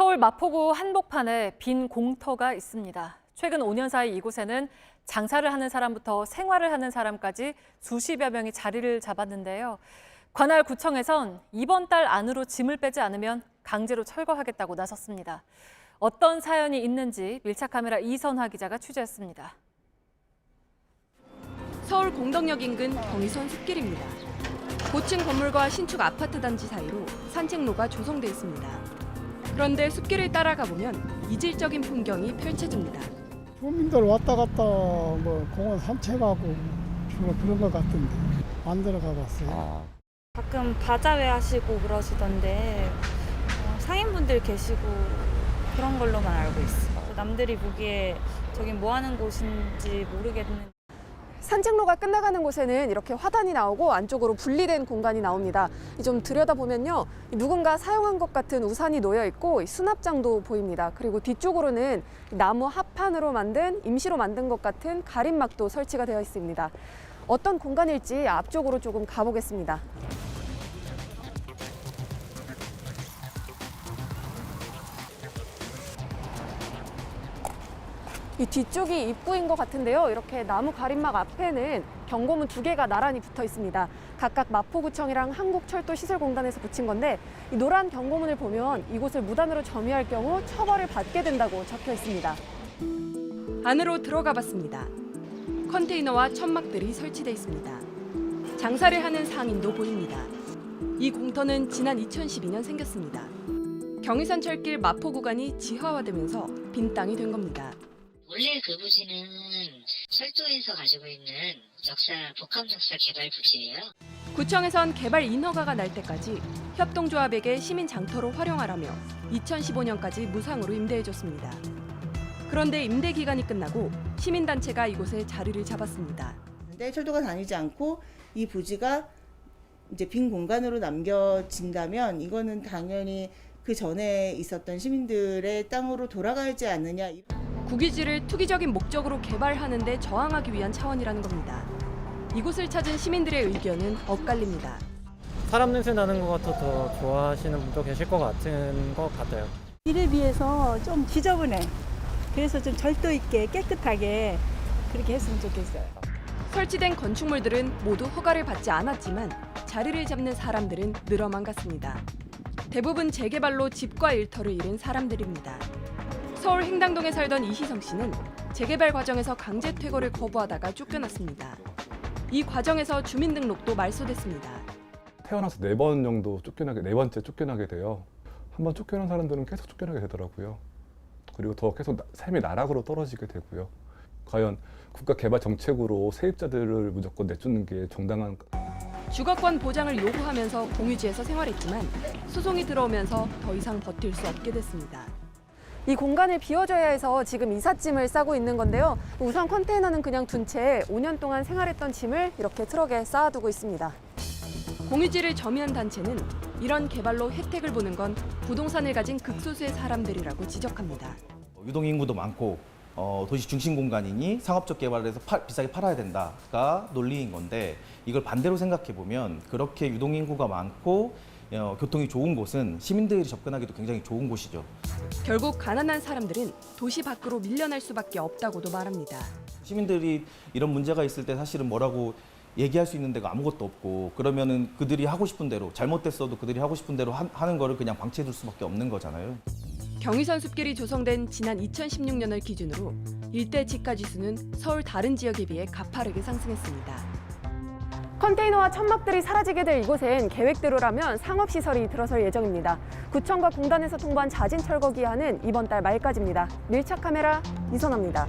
서울 마포구 한복판에 빈 공터가 있습니다. 최근 5년 사이 이곳에는 장사를 하는 사람부터 생활을 하는 사람까지 수십여 명이 자리를 잡았는데요. 관할 구청에선 이번 달 안으로 짐을 빼지 않으면 강제로 철거하겠다고 나섰습니다. 어떤 사연이 있는지 밀착카메라 이선화 기자가 취재했습니다. 서울 공덕역 인근 경의선 숲길입니다. 고층 건물과 신축 아파트 단지 사이로 산책로가 조성돼 있습니다. 그런데 숲길을 따라가 보면 이질적인 풍경이 펼쳐집니다. 주민들 왔다 갔다 공원 산책하고 주로 그런 것 같은데 안 들어가 봤어요. 가끔 바자회 하시고 그러시던데 상인분들 계시고 그런 걸로만 알고 있어요. 남들이 보기에 저긴 뭐 하는 곳인지 모르겠는. 산책로가 끝나가는 곳에는 이렇게 화단이 나오고 안쪽으로 분리된 공간이 나옵니다. 좀 들여다보면요, 누군가 사용한 것 같은 우산이 놓여 있고 수납장도 보입니다. 그리고 뒤쪽으로는 나무 합판으로 임시로 만든 것 같은 가림막도 설치가 되어 있습니다. 어떤 공간일지 앞쪽으로 조금 가보겠습니다. 이 뒤쪽이 입구인 것 같은데요. 이렇게 나무 가림막 앞에는 경고문 2개가 나란히 붙어 있습니다. 각각 마포구청이랑 한국철도시설공단에서 붙인 건데 이 노란 경고문을 보면 이곳을 무단으로 점유할 경우 처벌을 받게 된다고 적혀 있습니다. 안으로 들어가 봤습니다. 컨테이너와 천막들이 설치돼 있습니다. 장사를 하는 상인도 보입니다. 이 공터는 지난 2012년 생겼습니다. 경의선 철길 마포 구간이 지하화되면서 빈 땅이 된 겁니다. 원래 그 부지는 철도에서 가지고 있는 복합역사 개발 부지예요. 구청에선 개발 인허가가 날 때까지 협동조합에게 시민 장터로 활용하라며 2015년까지 무상으로 임대해줬습니다. 그런데 임대 기간이 끝나고 시민단체가 이곳에 자리를 잡았습니다. 근데 철도가 다니지 않고 이 부지가 이제 빈 공간으로 남겨진다면 이거는 당연히 그 전에 있었던 시민들의 땅으로 돌아가지 않느냐. 국유지를 투기적인 목적으로 개발하는 데 저항하기 위한 차원이라는 겁니다. 이곳을 찾은 시민들의 의견은 엇갈립니다. 사람 냄새 나는 것 같아서 더 좋아하시는 분도 계실 것 같아요. 일에 비해서 좀 지저분해. 그래서 좀 절도 있게 깨끗하게 그렇게 했으면 좋겠어요. 설치된 건축물들은 모두 허가를 받지 않았지만 자리를 잡는 사람들은 늘어만 갔습니다. 대부분 재개발로 집과 일터를 잃은 사람들입니다. 서울 행당동에 살던 이시성 씨는 재개발 과정에서 강제 퇴거를 거부하다가 쫓겨났습니다. 이 과정에서 주민등록도 말소됐습니다. 태어나서 4번 정도 네 번째 쫓겨나게 돼요. 한번 쫓겨난 사람들은 계속 쫓겨나게 되더라고요. 그리고 더 계속 삶의 나락으로 떨어지게 되고요. 과연 국가 개발 정책으로 세입자들을 무조건 내쫓는 게 정당한. 주거권 보장을 요구하면서 공유지에서 생활했지만 소송이 들어오면서 더 이상 버틸 수 없게 됐습니다. 이 공간을 비워줘야 해서 지금 이삿짐을 싸고 있는 건데요. 우선 컨테이너는 그냥 둔 채 5년 동안 생활했던 짐을 이렇게 트럭에 쌓아두고 있습니다. 공유지를 점유한 단체는 이런 개발로 혜택을 보는 건 부동산을 가진 극소수의 사람들이라고 지적합니다. 유동인구도 많고 도시 중심 공간이니 상업적 개발을 해서 비싸게 팔아야 된다가 논리인 건데, 이걸 반대로 생각해 보면 그렇게 유동인구가 많고 교통이 좋은 곳은 시민들이 접근하기도 굉장히 좋은 곳이죠. 결국 가난한 사람들은 도시 밖으로 밀려날 수밖에 없다고도 말합니다. 시민들이 이런 문제가 있을 때 사실은 뭐라고 얘기할 수 있는 데가 아무것도 없고, 그러면은 그들이 하고 싶은 대로, 잘못됐어도 그들이 하고 싶은 대로 하는 거를 그냥 방치해둘 수밖에 없는 거잖아요. 경의선 숲길이 조성된 지난 2016년을 기준으로 일대 집가 지수는 서울 다른 지역에 비해 가파르게 상승했습니다. 컨테이너와 천막들이 사라지게 될 이곳엔 계획대로라면 상업시설이 들어설 예정입니다. 구청과 공단에서 통보한 자진 철거 기한은 이번 달 말까지입니다. 밀착 카메라 이선화입니다.